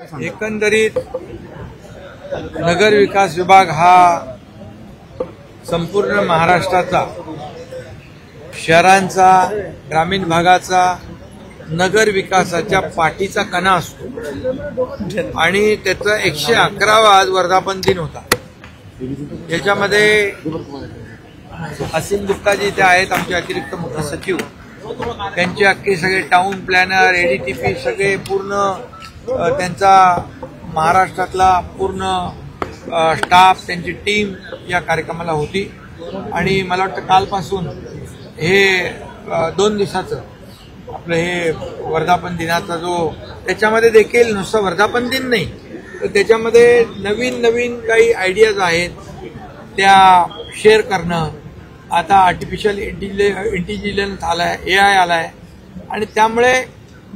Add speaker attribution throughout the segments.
Speaker 1: एकंदरीत नगर विकास विभाग हा संपूर्ण महाराष्ट्राचा, शहरांचा, ग्रामीण भागाचा नगर विकासाच्या पाठीचा कणा असतो आणि त्याचा 111वा आज वर्धापन दिन होता। याच्यामध्ये असीम गुप्ताजी ते आहेत, आमचे अतिरिक्त मुख्य सचिव, त्यांचे अख्खे सगळे टाउन प्लॅनर, एडीटीपी सगळे पूर्ण त्यांचा महाराष्ट्रातला पूर्ण स्टाफ, त्यांची टीम या कार्यक्रमाला होती। आणि मला वाटतं कालपासून हे 2 दिवसाचं आपलं हे वर्धापन दिनाचा जो, त्याच्यामध्ये देखील नुसतं वर्धापन दिन नाही तर त्याच्यामध्ये नवीन नवीन काही आयडियाज आहेत त्या शेअर करणं। आता आर्टिफिशियल इंटेलिजन्स आलाय, AI आलाय आणि त्यामुळे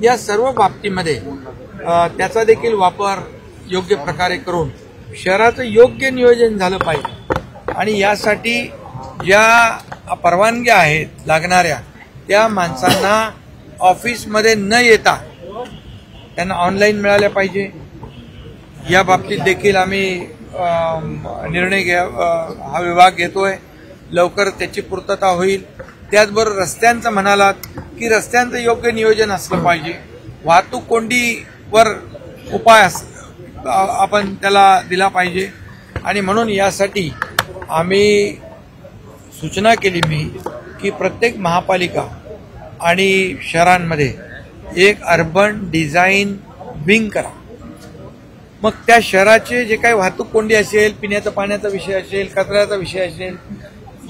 Speaker 1: या सर्व बाबतीमध्ये त्याचा देखील वापर योग्य प्रकारे करून शहराचं योग्य नियोजन झालं पाहिजे। आणि यासाठी ज्या परवानग्या आहेत लागणाऱ्या त्या माणसांना ऑफिसमध्ये न येता त्यांना ऑनलाईन मिळाल्या पाहिजे। या बाबतीत देखील आम्ही निर्णय हा विभाग घेतोय, लवकर त्याची पूर्तता होईल। त्याचबरोबर रस्त्यांचं म्हणालात की रस्त्यांचं योग्य नियोजन असलं पाहिजे, वाहतूक कोंडीवर उपाय आपण त्याला दिला पाहिजे। आणि म्हणून यासाठी आम्ही सूचना केली की प्रत्येक महापालिका आणि शहरांमध्ये एक अर्बन डिझाईन विंग करा। मग त्या शहराचे जे काही वाहतूक कोंडी असेल, पिण्याच्या पाण्याचा विषय असेल, कचऱ्याचा विषय असेल,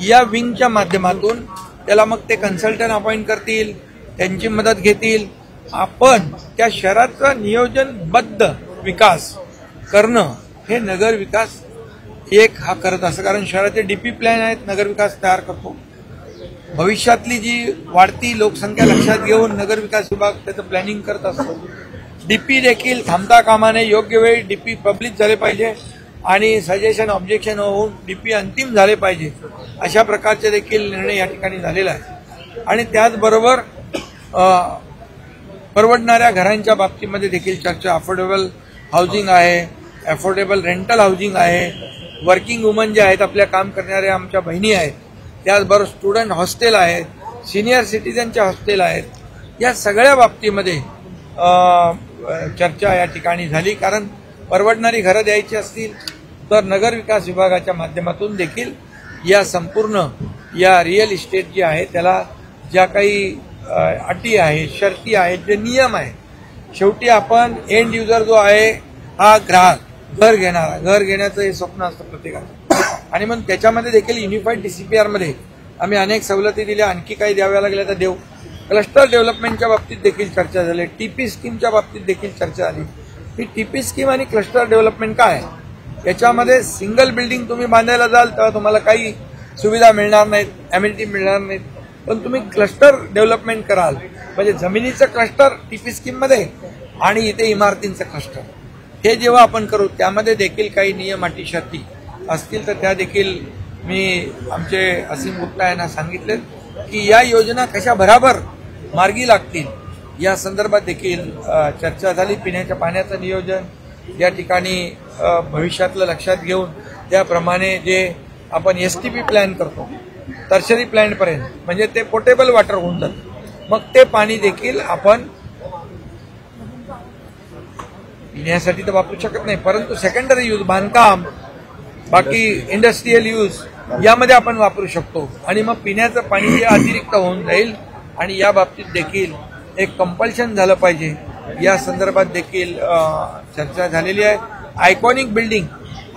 Speaker 1: या विंगच्या माध्यमातून त्याला मग ते कन्सल्टंट अपॉइंट करतील, त्यांची मदत घेतील। आपण त्या शहराचा नियोजनबद्ध विकास करणं हे नगर विकास एक हा करत असं, कारण शहराचे डीपी प्लॅन आहेत, नगर विकास तयार करतो। भविष्यातली जी वाढती लोकसंख्या लक्षात घेऊन नगर विकास विभाग त्याचं प्लॅनिंग करत असतो। डीपी देखील थांबता कामा नये, योग्य वेळी डीपी पब्लिश झाले पाहिजे आणि सजेशन ऑब्जेक्शन होऊन डीपी अंतिम झाले पाहिजे, अशा प्रकारचे देखील निर्णय या ठिकाणी झालेला आहे। आणि त्याचबरोबर परवडणाऱ्या घरांच्या बाबतीमध्ये देखील चर्चा, अफोर्डेबल हाऊसिंग आहे, अफोर्डेबल रेंटल हाऊसिंग आहे, वर्किंग वुमन जे आहेत, आपल्या काम करणाऱ्या आमच्या बहिणी आहेत, त्याचबरोबर स्टुडंट हॉस्टेल आहेत, सिनियर सिटीजनचे हॉस्टेल आहेत, या सगळ्या बाबतीमध्ये चर्चा या ठिकाणी झाली। कारण परवडणारी घरं द्यायची असतील तर नगर विकास विभागाच्या माध्यमातून देखील या संपूर्ण या रिअल इस्टेट जी आहे त्याला ज्या काही अटी आहेत, शर्ती आहेत, जे नियम आहेत, शेवटी आपण एंड युजर जो आहे हा ग्राहक, घर घेणारा, घर घेण्याचं हे स्वप्न असतं प्रत्येकाचं। आणि मग त्याच्यामध्ये देखील युनिफाईड DCPR मध्ये आम्ही अनेक सवलती दिल्या, आणखी काही द्याव्या लागल्या तर देऊ। क्लस्टर डेव्हलपमेंटच्या बाबतीत देखील चर्चा झाली, TP स्कीमच्या बाबतीत देखील चर्चा झाली। ही TP स्कीम आणि क्लस्टर डेव्हलपमेंट काय आहे, याच्यामध्ये सिंगल बिल्डिंग तुम्ही बांधायला जाल तेव्हा तुम्हाला काही सुविधा मिळणार नाहीत, अमेनिटी मिळणार नाहीत, पण तुम्ही क्लस्टर डेव्हलपमेंट कराल म्हणजे जमिनीचं क्लस्टर TP स्कीममध्ये आणि इथे इमारतींचं क्लस्टर, हे जेव्हा आपण करू त्यामध्ये देखील काही नियम अटी शर्ती असतील तर त्या देखील मी आमचे असीम गुप्ता यांना सांगितले की या योजना कशा बराबर मार्गी लागतील या संदर्भात देखील चर्चा झाली। पिण्याच्या पाण्याचं नियोजन या ठिकाणी भविष्यातलं लक्षात घेऊन त्याप्रमाणे जे आपण STP प्लॅन करतो टर्शरी प्लॅनपर्यंत, म्हणजे ते पोर्टेबल वॉटर होऊन जातं, मग ते पाणी देखील आपण पिण्यासाठी तर वापरू शकत नाही, परंतु सेकंडरी यूज, बांधकाम, बाकी इंडस्ट्रियल यूज यामध्ये आपण वापरू शकतो। आणि मग पिण्याचं पाणी जे अतिरिक्त होऊन जाईल आणि या बाबतीत देखील एक कंपल्शन झालं पाहिजे, या संदर्भात देखील चर्चा झालेली आहे। आयकॉनिक बिल्डिंग,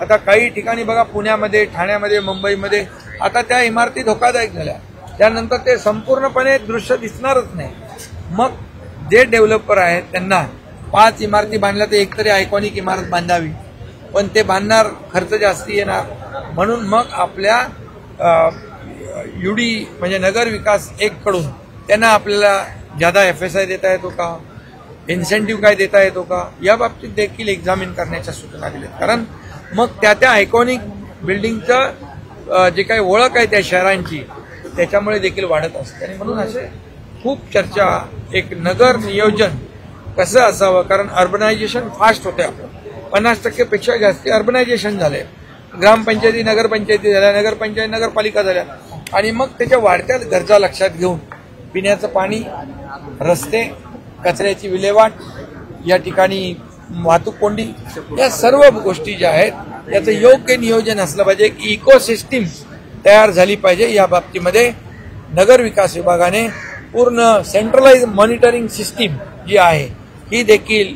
Speaker 1: आता काही ठिकाणी बघा पुण्यामध्ये, ठाण्यामध्ये, मुंबईमध्ये आता त्या इमारती धोकादायक झाल्या, त्यानंतर ते संपूर्णपणे दृश्य दिसणारच नाही। मग जे डेव्हलपर आहेत त्यांना 5 इमारती बांधल्या तर एकतरी आयकॉनिक इमारत बांधावी, पण ते बांधणार खर्च जास्ती येणार, म्हणून मग आपल्या UD म्हणजे नगर विकास 1 कडून त्यांना आपल्याला ज्यादा FSI देता येतो का, इन्सेंटिव्ह काय देता येतो का, या बाबतीत देखील एक्झामिन करण्याच्या सूचना दिल्या। कारण मग त्या आयकॉनिक बिल्डिंगचं जे काही ओळख आहे त्या शहरांची त्याच्यामुळे देखील वाढत असते। आणि म्हणून असे खूप चर्चा, एक नगर नियोजन कसं असावं, कारण अर्बनायझेशन फास्ट होते. आपलं 50% पेक्षा जास्त अर्बनायझेशन झाले. ग्रामपंचायती, नगरपंचायती झाल्या, नगरपंचायत, नगरपालिका झाल्या, आणि मग त्याच्या वाढत्या गरजा लक्षात घेऊन पिण्याचं पाणी, रस्ते, कचऱ्याची विल्हेवाट, या ठिकाणी वाहतूक कोंडी, या सर्व गोष्टी ज्या आहेत याचं योग्य नियोजन असलं पाहिजे. एक इकोसिस्टीम तयार झाली पाहिजे. या बाबतीमध्ये नगर विकास विभागाने पूर्ण सेंट्रलाइज मॉनिटरिंग सिस्टीम जी आहे ही देखील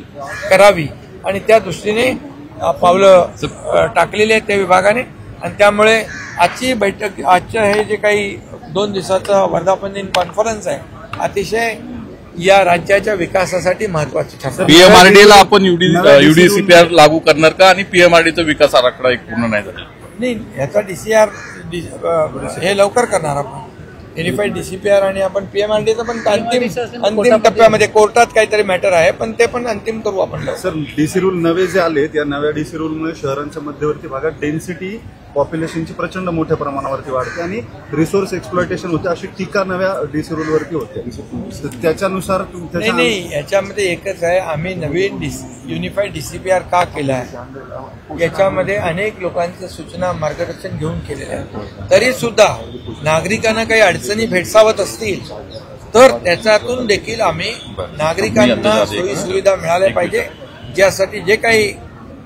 Speaker 1: करावी, आणि त्या दृष्टीने पावलं टाकलेली आहेत त्या विभागाने. आणि त्यामुळे आजची बैठक, आजचं हे जे काही 2 दिवसाचा वर्धापन दिन कॉन्फरन्स आहे, अतिशय या राज्याच्या विकासासाठी महत्वाची ठरते.
Speaker 2: पीएमआरडीला आपण UDCPR लागू करणार का, आणि पीएमआरडीचा विकास आराखडा एक पूर्ण नाही झाला?
Speaker 1: नाही, याचा DCR हे लवकर करणार आपण. युनिफाईड DCPR आणि आपण पीएमआरडीचं पण अंतिम टप्प्यामध्ये कोर्टात काहीतरी मॅटर आहे, पण ते पण अंतिम करू आपण.
Speaker 3: सर, DC रूल नवे जे आलेत, या नव्या DC रूलमुळे शहरांच्या मध्यवर्ती भागात डेन्सिटी पॉप्युलेशनची प्रचंड मोठ्या प्रमाणावरती वाढते आणि रिसोर्स एक्सप्लॉयटेशन होते, अशी टीका नव्या DC रूलवरती होते. त्याच्यानुसार
Speaker 1: नाही, याच्यामध्ये एकच आहे, आम्ही नवीन युनिफाईड DCPR का केला आहे, याच्यामध्ये अनेक लोकांच्या सूचना, मार्गदर्शन घेऊन केलेलं आहे. तरी सुद्धा नागरिकांना काही अडचणी भेडसावत असतील तर त्याच्यातून देखील आम्ही नागरिकांना सोयी सुविधा मिळाल्या पाहिजे, ज्यासाठी जे काही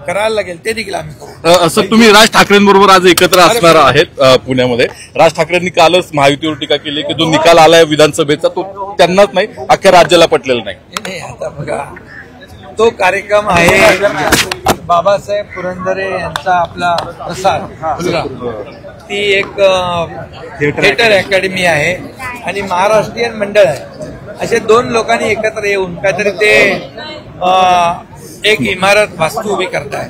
Speaker 1: करायला लागेल ते देखील आम्ही करू.
Speaker 2: असं तुम्ही राज ठाकरेंबरोबर आज एकत्र असणार आहेत पुण्यामध्ये. राज ठाकरेंनी कालच महायुतीवर टीका केली की जो निकाल आलाय विधानसभेचा तो त्यांनाच नाही, अख्ख्या राज्याला पटलेला नाही.
Speaker 1: आता बघा, तो कार्यक्रम आहे बाबासाहेब पुरंदरे यांचा आपला प्रसार, ती एक थिएटर अकॅडमी आहे आणि महाराष्ट्रीयन मंडळ आहे. असे 2 लोकांनी एकत्र येऊन काहीतरी ते एक इमारत वास्तू उभी करताय,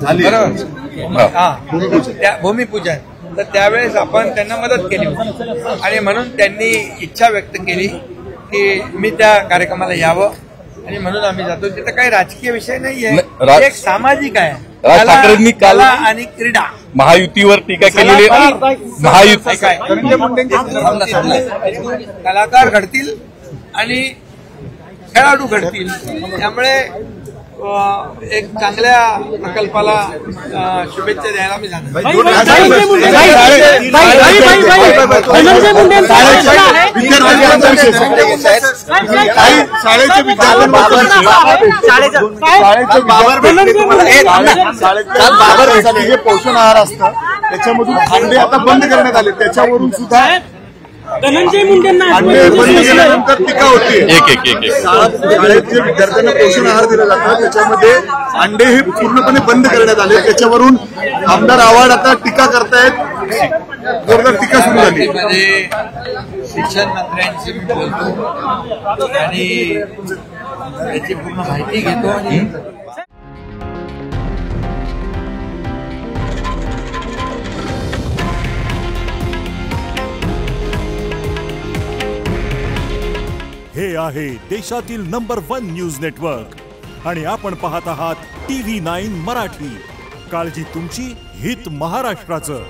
Speaker 1: बरोबर? त्या भूमिपूजन. तर त्यावेळेस आपण त्यांना मदत केली होती, आणि म्हणून त्यांनी इच्छा व्यक्त केली की मी त्या कार्यक्रमाला यावं, आणि म्हणून आम्ही जातो. तिथं काही राजकीय विषय नाहीये, एक सामाजिक आहे.
Speaker 2: राज ठाकरेंनी काल
Speaker 1: आणि क्रीडा
Speaker 2: महायुतीवर टीका केलेली.
Speaker 1: कलाकार घडतील आणि खेळाडू घडतील, त्यामुळे एक चांगल्या प्रकल्पाला शुभेच्छा द्यायला मी जाणार.
Speaker 3: पोषण आहार असतं त्याच्यामधून अंडे आता बंद करण्यात आले, त्याच्यावरून सुद्धा धनंजय मुंडेंना बंद केल्यानंतर टीका होती. शाळेत जे विद्यार्थ्यांना पोषण आहार दिला जातो त्याच्यामध्ये अंडे हे पूर्णपणे बंद करण्यात आले, त्याच्यावरून आमदार आव्हाड आता टीका करतायत, जोरदार टीका सुरू झाली.
Speaker 1: शिक्षण मंत्र्यांशी मी बोलतो आणि त्याची पूर्ण माहिती घेतो. आणि
Speaker 4: हे आहे देशातील नंबर 1 न्यूज नेटवर्क आणि आपण पाहत आहात TV9 मराठी. काळजी तुमची, हित महाराष्ट्राचं.